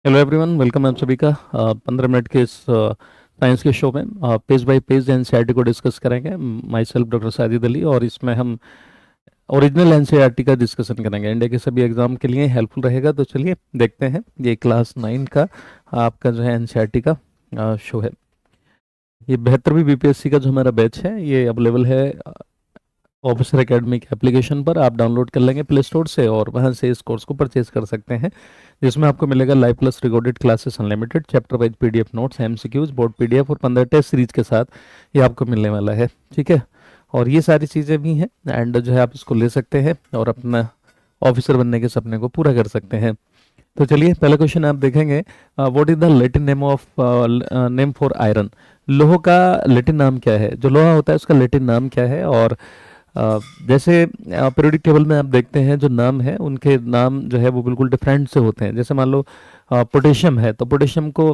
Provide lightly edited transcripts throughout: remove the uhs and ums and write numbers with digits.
Hello everyone, welcome आप सभी का 15 मिनट के इस साइंस के शो में पेज बाय पेज एनसीईआरटी को डिस्कस करेंगे। My self doctor Sajid Ali, और इसमें हम ओरिजिनल एनसीईआरटी का डिस्कशन करेंगे। इंडिया के सभी एग्जाम के लिए हेल्पफुल रहेगा। तो चलिए देखते हैं। ये क्लास 9 का आपका जो है एनसीईआरटी का शो है। ये 72वीं बीपीएससी का जो हमारा बैच है ये अवेलेबल है ऑफिसर एकेडमिक एप्लीकेशन पर। आप डाउनलोड कर लेंगे प्ले स्टोर से और वहाँ से इस कोर्स को परचेज कर सकते हैं, जिसमें आपको मिलेगा live plus recorded classes unlimited, chapter wise PDF notes, MCQs, board PDF और 15 टेस्ट सीरीज के साथ ये आपको मिलने वाला है। ठीक है, और ये सारी चीज़ें भी हैं एंड जो है आप इसको ले सकते हैं और अपना ऑफिसर बनने के सपने को पूरा कर सकते हैं। तो चलिए पहला क्वेश्चन आप देखेंगे। What is the Latin name of name for iron. लोह का लैटिन नाम क्या है? जो लोहा होता है उसका लैटिन नाम क्या है? और जैसे पीरियोडिक टेबल में आप देखते हैं जो नाम है उनके नाम जो है वो बिल्कुल डिफरेंट से होते हैं। जैसे मान लो पोटेशियम है तो पोटेशियम को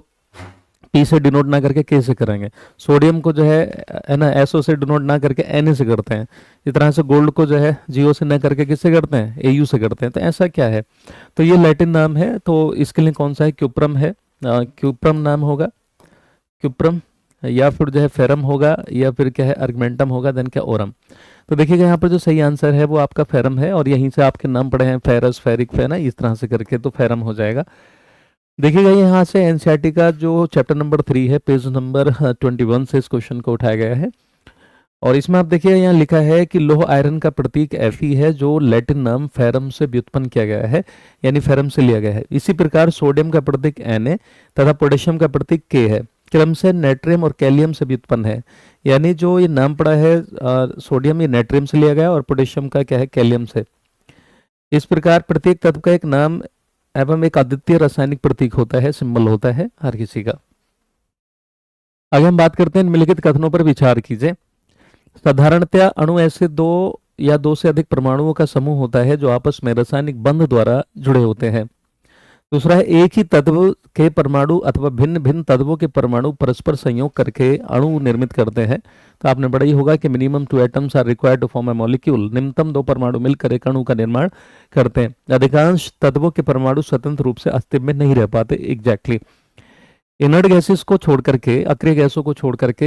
पी से डिनोट ना करके के से करेंगे। सोडियम को जो है ना एसओ से डिनोट ना करके एन से करते हैं। इस तरह से गोल्ड को जो है जीओ से ना करके किससे करते हैं? एयू से करते हैं। तो ऐसा क्या है? तो ये लैटिन नाम है। तो इसके लिए कौन सा है? क्यूप्रम है। क्यूप्रम नाम होगा, क्यूप्रम, या फिर जो है फेरम होगा, या फिर क्या है अर्गमेंटम होगा, देन क्या ओरम। तो देखिएगा यहाँ पर जो सही आंसर है वो आपका फेरम है, और यहीं से आपके नाम पड़े हैं फेरस, फेरिक, फेना, इस तरह से करके तो फेरम हो जाएगा। देखिएगा यहाँ से एनसीईआरटी का जो चैप्टर नंबर 3 है, पेज नंबर 21 से इस क्वेश्चन को उठाया गया है। और इसमें आप देखिए यहाँ लिखा है कि लोह आयरन का प्रतीक Fe है, जो लैटिन नाम फेरम से व्युत्पन्न किया गया है, यानी फेरम से लिया गया है। इसी प्रकार सोडियम का प्रतीक Na तथा पोटेशियम का प्रतीक K है, क्रम से नेट्रियम और कैलियम से व्युत्पन्न है। यानी जो ये नाम पड़ा है सोडियम, ये नेट्रियम से लिया गया और पोटेशियम का क्या है? कैलियम से। इस प्रकार प्रत्येक तत्व का एक नाम एवं एक अद्वितीय रासायनिक प्रतीक होता है, सिंबल होता है हर किसी का। आगे हम बात करते हैं निम्नलिखित कथनों पर विचार कीजिए। साधारणतया अणु ऐसे दो या दो से अधिक परमाणुओं का समूह होता है जो आपस में रासायनिक बंध द्वारा जुड़े होते हैं। दूसरा है एक ही तत्व के परमाणु अथवा भिन्न भिन्न तत्वों के परमाणु परस्पर संयोग करके अणु निर्मित करते हैं। तो आपने पढ़ा ही होगा कि minimum 2 atoms are required to form a molecule. निम्नतम 2 परमाणु मिलकर एक अणु का निर्माण करते हैं। अधिकांश तत्वों के परमाणु स्वतंत्र रूप से अस्तित्व में नहीं रह पाते। एग्जैक्टली इनर्ट गैसेस को छोड़ करके, अक्रिय गैसों को छोड़ करके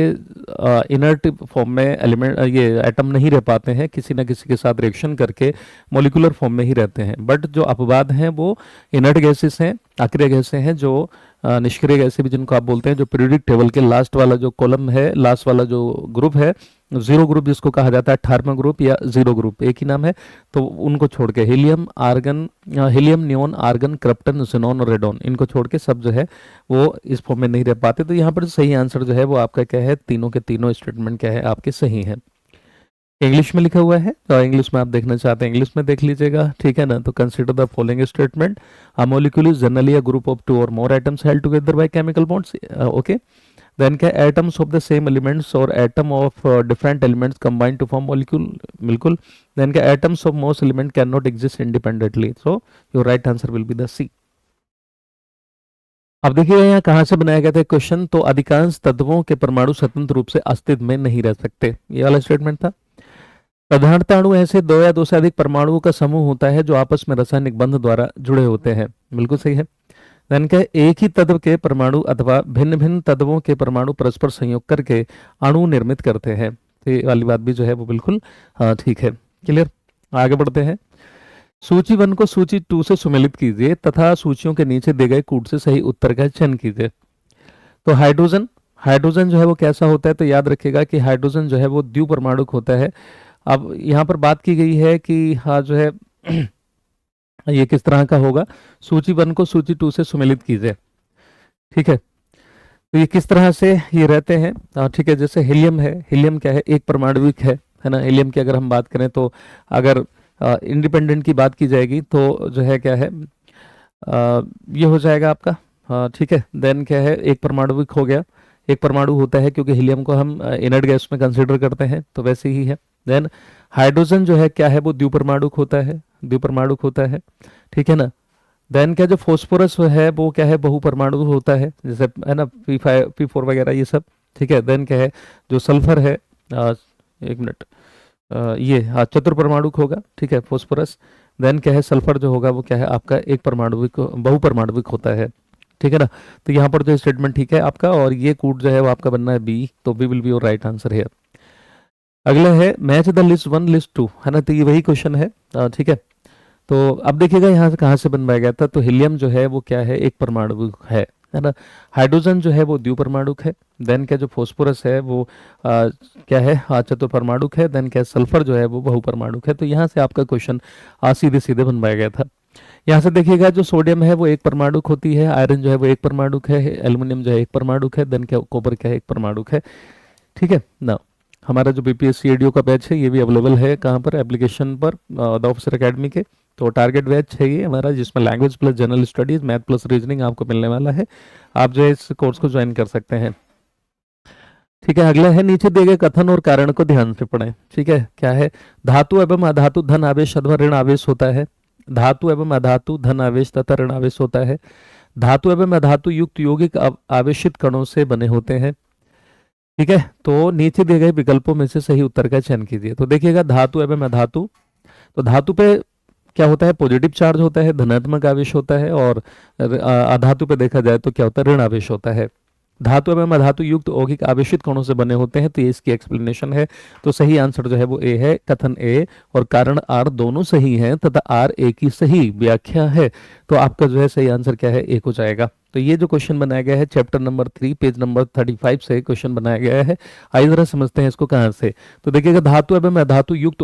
इनर्ट फॉर्म में एलिमेंट ये एटम नहीं रह पाते हैं, किसी ना किसी के साथ रिएक्शन करके मॉलिक्यूलर फॉर्म में ही रहते हैं। बट जो अपवाद हैं वो इनर्ट गैसेस हैं, अक्रिय गैसें हैं, जो निष्क्रिय गैसें भी जिनको आप बोलते हैं, जो पीरियोडिक टेबल के लास्ट वाला जो कॉलम है, लास्ट वाला जो ग्रुप है, जीरो ग्रुप जिसको कहा जाता है, 18वां ग्रुप या जीरो ग्रुप, एक ही नाम है। तो उनको छोड़ के helium, argon, helium, neon, argon, krypton, xenon और रेडॉन, इनको छोड़ के सब जो है वो इस फॉर्म में नहीं रह पाते। तो यहाँ पर सही आंसर जो है वो आपका क्या है? तीनों के तीनों स्टेटमेंट क्या है आपके? सही है। इंग्लिश में लिखा हुआ है, तो इंग्लिश में आप देखना चाहते हैं इंग्लिश में देख लीजिएगा, ठीक है ना। तो consider the following statement. A molecule is generally a group of 2 और more atoms held together by chemical bonds. Okay, then क्या? Atoms of the same elements और atom of different elements combine to form molecule. बिल्कुल। Then क्या? Atoms of most element can not exist independently. So your right answer will be the C. अब देखिए यहाँ कहाँ से बनाया गया था क्वेश्चन। तो अधिकांश तत्वों के परमाणु स्वतंत्र रूप से अस्तित्व में नहीं रह सकते, ये वाला स्टेटमेंट था। साधारणतः अणु ऐसे 2 या 2 से अधिक परमाणुओं का समूह होता है जो आपस में रासायनिक बंध द्वारा जुड़े होते हैं। बिल्कुल सही है। धन क्या? एक ही तत्व के परमाणु अथवा भिन्न भिन्न तत्वों के परमाणु परस्पर संयोग करके अणु निर्मित करते हैं। तो ये वाली बात भी जो है वो बिल्कुल ठीक है। क्लियर? आगे बढ़ते हैं। सूची 1 को सूची 2 से सुमेलित कीजिए तथा सूचियों के नीचे दिए गए कूट से सही उत्तर का चयन कीजिए। तो हाइड्रोजन, हाइड्रोजन जो है वो कैसा होता है? तो याद रखिएगा कि हाइड्रोजन जो है वो द्विपरमाणुक होता है। अब यहाँ पर बात की गई है कि हाँ जो है ये किस तरह का होगा। सूची 1 को सूची 2 से सुमेलित कीजिए, ठीक है। तो ये किस तरह से ये रहते हैं? ठीक है, जैसे हीलियम है, हीलियम क्या है? एक परमाणुविक है ना। हीलियम की अगर हम बात करें तो अगर इंडिपेंडेंट की बात की जाएगी तो जो है क्या है ये हो जाएगा आपका, ठीक है। देन क्या है? एक परमाणुविक हो गया, एक परमाणु होता है क्योंकि हीलियम को हम इनर्ट गैस में कंसिडर करते हैं, तो वैसे ही है। देन हाइड्रोजन जो है क्या है? वो द्विपरमाणुक होता है, द्विपरमाणुक होता है, ठीक है ना। देन क्या? जो फोस्फोरस है वो क्या है? बहुपरमाणु होता है, जैसे है ना P5 P4 वगैरह ये सब, ठीक है। देन क्या है? जो सल्फर है, एक मिनट, ये हाँ चतुर्परमाणुक होगा, ठीक है, फोस्फोरस। देन क्या है? सल्फर जो होगा वो क्या है आपका? एक परमाणुविक, बहुपरमाणुविक होता है, ठीक है ना। तो यहाँ पर जो स्टेटमेंट ठीक है आपका, और ये कूट जो है वो आपका बनना है बी, तो B will be your right answer है। अगला है match the list one list two, है ना, तो ये वही क्वेश्चन है। ठीक है, तो अब देखिएगा यहाँ से कहाँ से बनवाया गया था। तो हीलियम जो है वो क्या है, एक परमाणु है ना। हाइड्रोजन जो है वो द्विपरमाणुक है। देन क्या जो फॉस्फोरस है वो क्या है, चतुर्परमाणुक है। देन क्या सल्फर जो है वो बहुपरमाणुक है। तो यहाँ से आपका क्वेश्चन सीधे सीधे बनवाया गया था। यहाँ से देखिएगा जो सोडियम है वो एक परमाणुक होती है, आयरन जो है वो एक परमाणुक है, एल्युमिनियम जो है एक परमाणुक है, देन क्या कॉपर क्या है, एक परमाणुक है। ठीक है ना। हमारा जो बीपीएससी एडीओ का बैच है ये भी अवेलेबल है कहाँ पर, एप्लीकेशन पर, द ऑफिसर एकेडमी के। तो टारगेट बैच है ये हमारा, जिसमें language plus general studies, math plus reasoning आपको मिलने वाला है। आप जो है इस कोर्स को ज्वाइन कर सकते हैं। ठीक है, अगला है नीचे दिए गए कथन और कारण को ध्यान से पढ़ें। ठीक है, क्या है, धातु एवं अधातु धन आवेश अथवा ऋण आवेश होता है। धातु एवं अधातु धन आवेश तथा ऋण आवेश होता है। धातु एवं अधातु युक्त यौगिक आवेशित कणों से बने होते हैं। ठीक है, तो नीचे दिए गए विकल्पों में से सही उत्तर का चयन कीजिए। तो देखिएगा धातु एवं अधातु, तो धातु पे क्या होता है, पॉजिटिव चार्ज होता है, धनात्मक आवेश होता है, और अधातु पे देखा जाए तो क्या होता है, ऋण आवेश होता है। धातु एवं अधातु युक्त यौगिक आवेशित कणों से बने होते हैं, तो ये इसकी एक्सप्लेनेशन है। तो सही आंसर जो है वो ए है, कथन ए और कारण आर दोनों सही हैं तथा आर ए की सही व्याख्या है। तो आपका जो है सही आंसर क्या है, एक हो जाएगा। तो ये जो क्वेश्चन बनाया गया है चैप्टर नंबर 3 पेज नंबर 35 से क्वेश्चन बनाया गया है। आइए जरा समझते हैं इसको कहाँ से। तो देखिएगा धातु एवं अधातु युक्त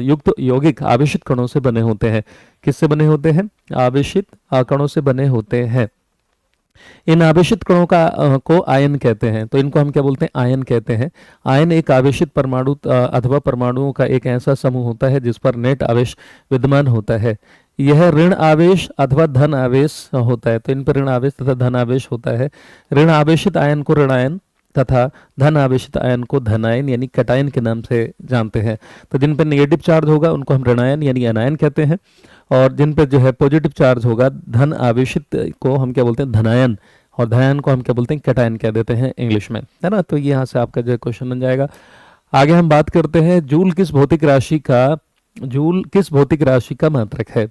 युक्त यौगिक आवेशित कणों से बने होते हैं। किससे बने होते हैं, आवेशित कणों से बने होते हैं। इन आवेशित कणों को आयन कहते हैं। तो इनको हम क्या बोलते हैं, आयन कहते हैं। आयन एक आवेशित परमाणु अथवा परमाणुओं का एक ऐसा समूह होता है जिस पर नेट आवेश विद्यमान होता है। यह ऋण आवेश अथवा धन आवेश होता है। तो इन पर ऋण आवेश तथा धन आवेश होता है। ऋण आवेशित आयन को ऋणायन तथा धन आवेशित आयन को धनायन यानी कटायन के नाम से जानते हैं। तो जिन पर नेगेटिव चार्ज होगा उनको हम ऋणायन यानी अनायन कहते हैं, और जिन पर जो है पॉजिटिव चार्ज होगा धन आवेशित को हम क्या बोलते हैं, धनायन, और धनायन को हम क्या बोलते हैं, कटायन कह देते हैं इंग्लिश में, है ना। तो ये यहाँ से आपका जो क्वेश्चन बन जाएगा। आगे हम बात करते हैं जूल किस भौतिक राशि का मात्रक है।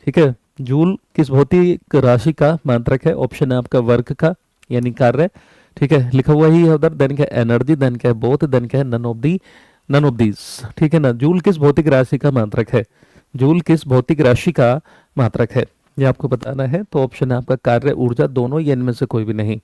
ठीक है, जूल किस भौतिक राशि का मात्रक है। ऑप्शन है आपका वर्क का यानी कार्य। ठीक है, लिखा हुआ ही है उधर। देन क्या एनर्जी, देन क्या बोथ, देन क्या नन ऑफ दीज। ठीक है ना, जूल किस भौतिक राशि का मात्रक है, जूल किस भौतिक राशि का मात्रक है, ये आपको बताना है। तो ऑप्शन है आपका कार्य, ऊर्जा, दोनों, या इनमें से कोई भी नहीं।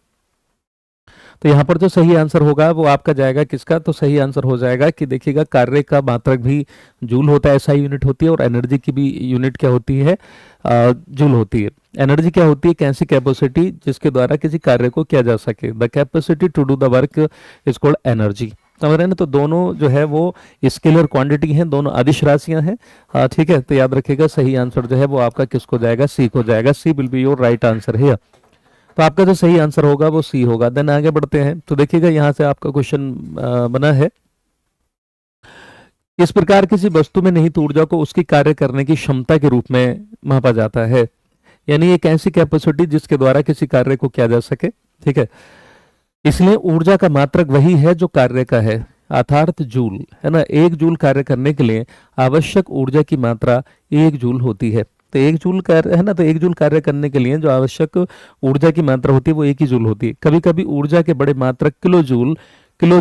तो यहाँ पर जो सही आंसर होगा वो आपका जाएगा किसका, तो सही आंसर हो जाएगा कि देखिएगा कार्य का मात्रक भी जूल होता है, ऐसा यूनिट होती है, और एनर्जी की भी यूनिट क्या होती है, जूल होती है। एनर्जी क्या होती है, कैसी कैपेसिटी जिसके द्वारा किसी कार्य को किया जा सके। The capacity to do the work is called energy. समझ रहे हैं ना। तो दोनों जो है वो स्केलर क्वांटिटी हैं, दोनों अदिश राशियां हैं। ठीक है, तो याद रखिएगा सही आंसर जो है वो आपका किसको जाएगा, सी को जाएगा। C will be your right answer है। तो आपका जो सही आंसर होगा वो सी होगा। देन आगे बढ़ते हैं। तो देखिएगा यहाँ से आपका क्वेश्चन बना है, इस प्रकार किसी वस्तु में निहित ऊर्जा को उसकी कार्य करने की क्षमता के रूप में मापा जाता है। यानी एक ऐसी कैपेसिटी जिसके द्वारा किसी कार्य को किया जा सके। ठीक है, इसलिए ऊर्जा का मात्रक वही है जो कार्य का है, अर्थात जूल, है ना। एक जूल कार्य करने के लिए आवश्यक ऊर्जा की मात्रा 1 जूल होती है। तो 1 जूल कार्य है ना, तो 1 जूल कार्य करने के लिए जो आवश्यक ऊर्जा की मात्रा होती है वो 1 ही जूल होती है। कभी कभी ऊर्जा के बड़े मात्रक किलो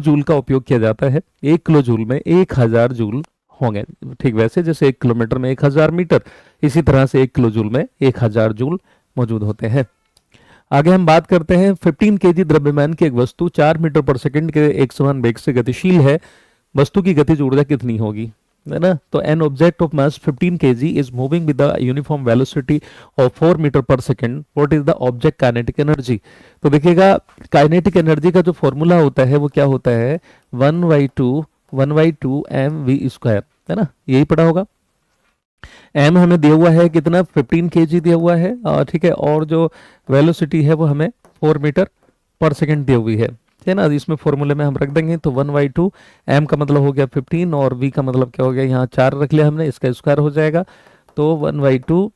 जूल का उपयोग किया जाता है। 1 किलो जूल में 1000 जूल होंगे। ठीक वैसे जैसे 1 किलोमीटर में 1000 मीटर, इसी तरह से 1 किलो जूल में 1000 जूल मौजूद होते हैं। आगे हम बात करते हैं 15 केजी द्रव्यमान की एक वस्तु 4 मीटर पर सेकंड के एक समान वेग से गतिशील है। वस्तु की गतिज ऊर्जा कितनी होगी, है ना। तो an object of mass 15 kg is moving with the uniform velocity of 4 metre per second, what is the object kinetic energy. तो देखिएगा काइनेटिक एनर्जी का जो फॉर्मूला होता है वो क्या होता है, 1/2 mv², है ना, यही पढ़ा होगा। एम हमें दिया हुआ है कितना, 15 केजी दिया हुआ है। ठीक है, और जो वेलोसिटी है वो हमें 4 मीटर पर सेकंड दी हुई है ना। इसमें फॉर्मूले में हम रख देंगे। तो 1/2 एम का मतलब हो गया 15 और वी का मतलब क्या हो गया, यहाँ 4 रख लिया हमने, इसका स्क्वायर हो जाएगा। तो 1/2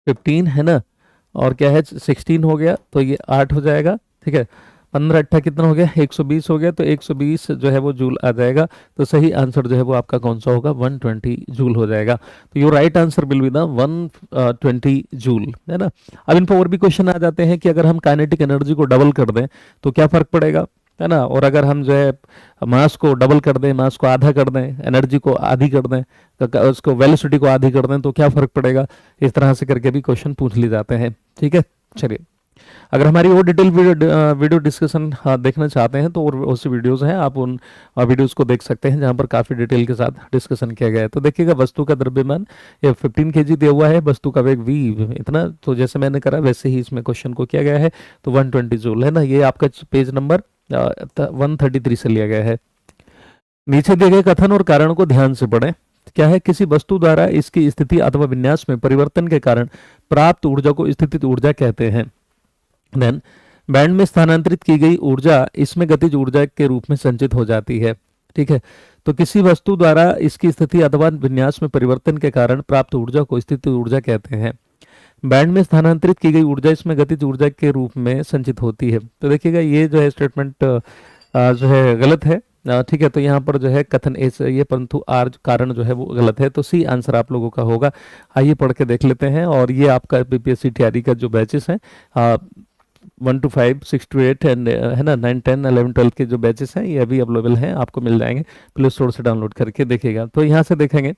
15 है ना, और क्या है 16 हो गया, तो ये 8 हो जाएगा। ठीक है, 15 अट्ठा कितना हो गया, 120 हो गया, तो 120 जो है वो जूल आ जाएगा। तो सही आंसर जो है वो आपका कौन सा होगा, 120 जूल हो जाएगा। तो your right answer will be the 120 joule, है ना। अब इन पर और भी क्वेश्चन आ जाते हैं कि अगर हम काइनेटिक एनर्जी को डबल कर दें तो क्या फर्क पड़ेगा, है ना। और अगर हम जो है मास को डबल कर दें, मास को आधा कर दें, एनर्जी को आधी कर दें, उसको वेलोसिटी को आधी कर दें, तो क्या फर्क पड़ेगा। इस तरह से करके भी क्वेश्चन पूछ लिए जाते हैं, ठीक है। चलिए, अगर हमारी और डिटेल वीडियो डिस्कशन देखना चाहते हैं तो और उसी वीडियोस हैं, आप उन वीडियोस को देख सकते हैं जहां पर काफ़ी डिटेल के साथ डिस्कशन किया गया है। तो देखिएगा, वस्तु का द्रव्यमान ये 15 केजी दिया हुआ है, वस्तु का वेग v इतना, तो जैसे मैंने करा वैसे ही इसमें क्वेश्चन को किया गया है। तो 120 जूल, है ना। ये आपका पेज नंबर 133 से लिया गया है। नीचे दिए गए कथन और कारण को ध्यान से पढ़ें। क्या है, किसी वस्तु द्वारा इसकी स्थिति अथवा विन्यास में परिवर्तन के कारण प्राप्त ऊर्जा को स्थितिज ऊर्जा कहते हैं। देन, बैंड में स्थानांतरित की गई ऊर्जा इसमें गतिज ऊर्जा के रूप में संचित हो जाती है, ठीक है। तो किसी वस्तु द्वारा इसकी स्थिति अथवा विन्यास में परिवर्तन के कारण प्राप्त ऊर्जा को स्थितिज ऊर्जा कहते हैं। बैंड में स्थानांतरित की गई ऊर्जा इसमें गतिज ऊर्जा के रूप में संचित होती है। तो देखिएगा, ये जो है स्टेटमेंट जो है गलत है, ठीक है। तो यहाँ पर जो है कथन ए सही है, परंतु आर कारण जो है वो गलत है। तो सी आंसर आप लोगों का होगा। आइए पढ़ के देख लेते हैं। और ये आपका बीपीएससी तैयारी का जो बैचेस हैं, 1 to 5, 6 to 8 एंड है ना 9, 10, 11, 12 के जो बैचेस हैं ये अभी अवेलेबल हैं, आपको मिल जाएंगे। प्ले स्टोर से डाउनलोड करके देखिएगा। तो यहाँ से देखेंगे,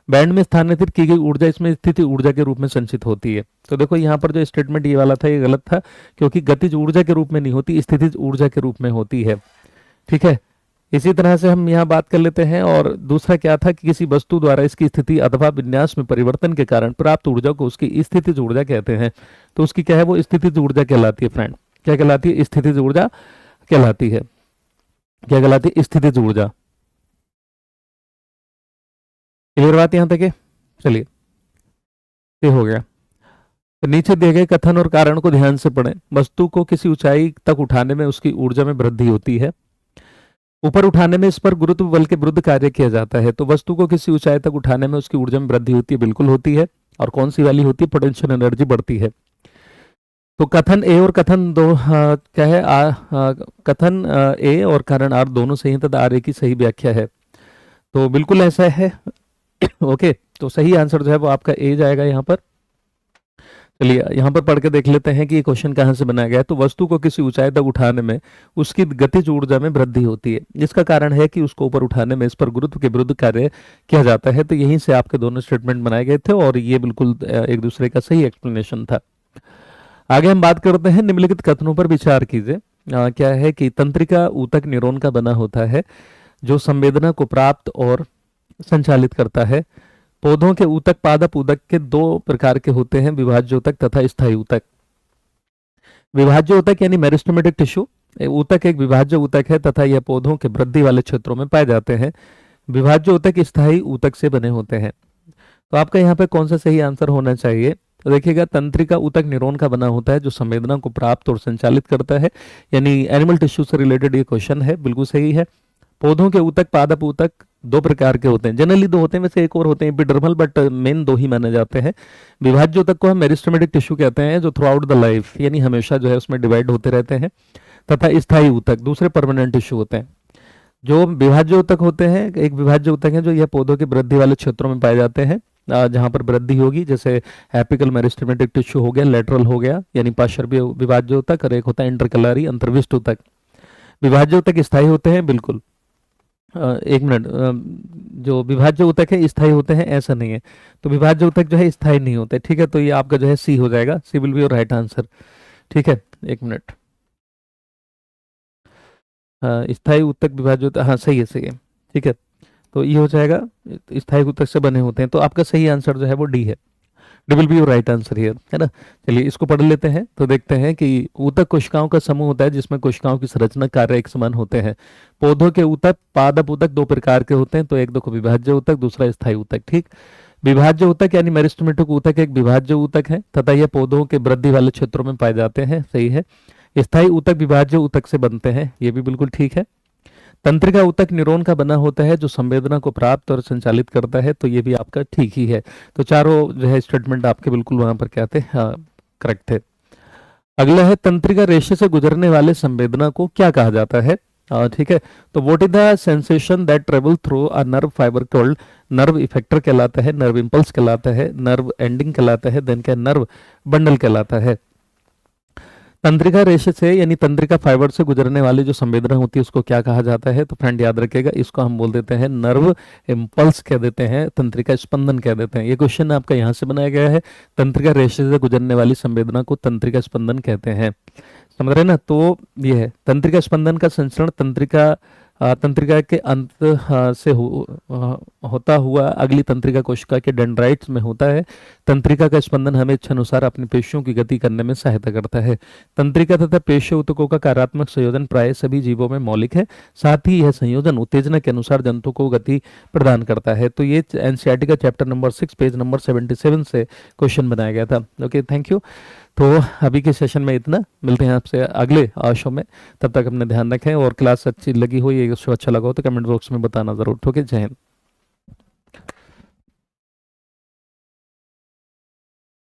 बैंड में स्थानांतरित की गई ऊर्जा इसमें स्थिति ऊर्जा के रूप में संचित होती है। तो देखो यहाँ पर जो स्टेटमेंट ये वाला था ये गलत था, क्योंकि गतिज ऊर्जा के रूप में नहीं होती, स्थितिज ऊर्जा के रूप में होती है, ठीक है। इसी तरह से हम यहाँ बात कर लेते हैं। और दूसरा क्या था कि किसी वस्तु द्वारा इसकी स्थिति अथवा विन्यास में परिवर्तन के कारण प्राप्त ऊर्जा को उसकी स्थितिज ऊर्जा कहते हैं। तो उसकी क्या है, वो स्थितिज ऊर्जा कहलाती है फ्रेंड। क्या कहलाती है, स्थितिज ऊर्जा कहलाती है। क्या कहलाती है, स्थितिज ऊर्जा। क्लियर बात यहाँ तक है। चलिए, ये हो गया। तो नीचे दिए गए कथन और कारण को ध्यान से पढ़ें। वस्तु को किसी ऊंचाई तक उठाने में उसकी ऊर्जा में वृद्धि होती है। ऊपर उठाने में इस पर गुरुत्व बल के विरुद्ध कार्य किया जाता है। तो वस्तु को किसी ऊंचाई तक उठाने में उसकी ऊर्जा में वृद्धि होती है, बिल्कुल होती है। और कौन सी वाली होती है, पोटेंशियल एनर्जी बढ़ती है। तो कथन ए और कथन दो क्या है, कथन ए और कारण आर दोनों सही हैं तथा आर ए की सही व्याख्या है। तो बिल्कुल ऐसा है। ओके, तो सही आंसर जो है वो आपका ए जाएगा यहाँ पर। चलिए, यहाँ पर पढ़ के देख लेते हैं कि ये क्वेश्चन कहाँ से बनाया गया है। तो वस्तु को किसी ऊंचाई तक उठाने में उसकी गतिज ऊर्जा में वृद्धि होती है। इसका कारण है कि उसको ऊपर उठाने में इस पर गुरुत्व के विरुद्ध कार्य किया जाता है। तो यहीं से आपके दोनों स्टेटमेंट बनाए गए थे और ये बिल्कुल एक दूसरे का सही एक्सप्लेनेशन था। आगे हम बात करते हैं, निम्नलिखित कथनों पर विचार कीजिए। क्या है कि तंत्रिका ऊतक न्यूरॉन का बना होता है जो संवेदना को प्राप्त और संचालित करता है। पौधों के ऊतक पादप ऊतक के दो प्रकार के होते हैं, विभाज्य ऊतक तथा स्थायी ऊतक। विभाज्य ऊतक यानी मेरिस्टेमेटिक टिश्यू ऊतक एक विभाज्य ऊतक है तथा यह पौधों के वृद्धि वाले क्षेत्रों में पाए जाते हैं। विभाज्य ऊतक स्थायी ऊतक से बने होते हैं। तो आपका यहाँ पे कौन सा सही आंसर होना चाहिए। तो देखिएगा, तंत्रिका ऊतक न्यूरॉन का बना होता है जो संवेदना को प्राप्त और संचालित करता है, यानी एनिमल टिश्यू से रिलेटेड ये क्वेश्चन है, बिल्कुल सही है। पौधों के ऊतक पादप ऊतक दो प्रकार के होते हैं, जनरली दो होते हैं, वैसे एक और होते हैं एपिडर्मल, बट मेन दो ही माने जाते हैं। विभाज्य ऊतक को हम मेरिस्टेमेटिक टिश्यू कहते हैं जो थ्रू आउट द लाइफ यानी हमेशा जो है उसमें डिवाइड होते रहते हैं। तथा स्थायी ऊतक दूसरे परमानेंट टिश्यू होते हैं। जो विभाज्य ऊतक होते हैं, एक विभाज्य ऊतक है जो यह पौधों की वृद्धि वाले क्षेत्रों में पाए जाते हैं, जहां पर वृद्धि होगी, जैसे एपिकल मेरिस्टेमेटिक टिश्यू हो गया, लेटरल हो गया यानी पार्श्वीय विभाज्य ऊतक, और एक होता है इंटरकलरी अंतर्विष्ट ऊतक। विभाज्य ऊतक स्थायी होते हैं, बिल्कुल। एक मिनट, जो विभाज्य ऊतक है स्थायी होते हैं ऐसा नहीं है। तो विभाज्य ऊतक जो है स्थायी नहीं होते, ठीक है। तो ये आपका जो है सी हो जाएगा, C will be your right answer, ठीक है। एक मिनट, स्थायी ऊतक विभाज्य ऊतक, हाँ सही है, सही है, ठीक है। तो ये हो जाएगा, स्थायी ऊतक से बने होते हैं। तो आपका सही आंसर जो है वो डी है, D will be your right answer here, है ना। चलिए, इसको पढ़ लेते हैं। तो देखते हैं कि ऊतक कोशिकाओं का समूह होता है जिसमें कोशिकाओं की संरचना कार्य एक समान होते हैं। पौधों के ऊतक पादप ऊतक दो प्रकार के होते हैं, तो एक देखो विभाज्य ऊतक, दूसरा स्थायी ऊतक, ठीक। विभाज्य ऊतक यानी मेरिस्टेमेटिक ऊतक एक विभाज्य ऊतक है तथा यह पौधों के वृद्धि वाले क्षेत्रों में पाए जाते हैं, सही है। स्थायी ऊतक विभाज्य ऊतक से बनते हैं, ये भी बिल्कुल ठीक है। तंत्रिका ऊतक न्यूरॉन का बना होता है जो संवेदना को प्राप्त और संचालित करता है, तो ये भी आपका ठीक ही है। तो चारों जो है स्टेटमेंट आपके बिल्कुल वहां पर क्या थे, हाँ करेक्ट थे। अगला है तंत्रिका रेशे से गुजरने वाले संवेदना को क्या कहा जाता है। ठीक है, तो what is the sensation that travel through a nerve fibre called, nerve effector कहलाता है, नर्व इम्पल्स कहलाता है, नर्व एंडिंग कहलाता है, देन क्या नर्व बंडल कहलाता है। तंत्रिका रेशे से यानी तंत्रिका फाइबर से गुजरने वाली जो संवेदना होती है उसको क्या कहा जाता है, तो फ्रेंड याद रखिएगा इसको हम बोल देते हैं नर्व इम्पल्स कह देते हैं, तंत्रिका स्पंदन कह देते हैं। ये क्वेश्चन आपका यहाँ से बनाया गया है, तंत्रिका रेशे से गुजरने वाली संवेदना को तंत्रिका स्पंदन कहते हैं। समझ रहे ना, तो ये है तंत्रिका स्पंदन का संचरण तंत्रिका के अंत से होता हुआ अगली तंत्रिका कोशिका के डेंड्राइट्स में होता है। तंत्रिका का स्पंदन हमें इच्छानुसार अपनी पेशियों की गति करने में सहायता करता है। तंत्रिका तथा पेशीय ऊतकों का कार्यात्मक संयोजन प्राय सभी जीवों में मौलिक है, साथ ही यह संयोजन उत्तेजना के अनुसार जंतु को गति प्रदान करता है। तो ये एनसीईआरटी का चैप्टर नंबर 6 पेज नंबर 77 से क्वेश्चन बनाया गया था। Okay, thank you. तो अभी के सेशन में इतना, मिलते हैं आपसे अगले शो में। तब तक अपने ध्यान रखें, और क्लास अच्छी लगी हो, ये शो अच्छा लगा हो तो कमेंट बॉक्स में बताना जरूर। ओके, जय हिंद।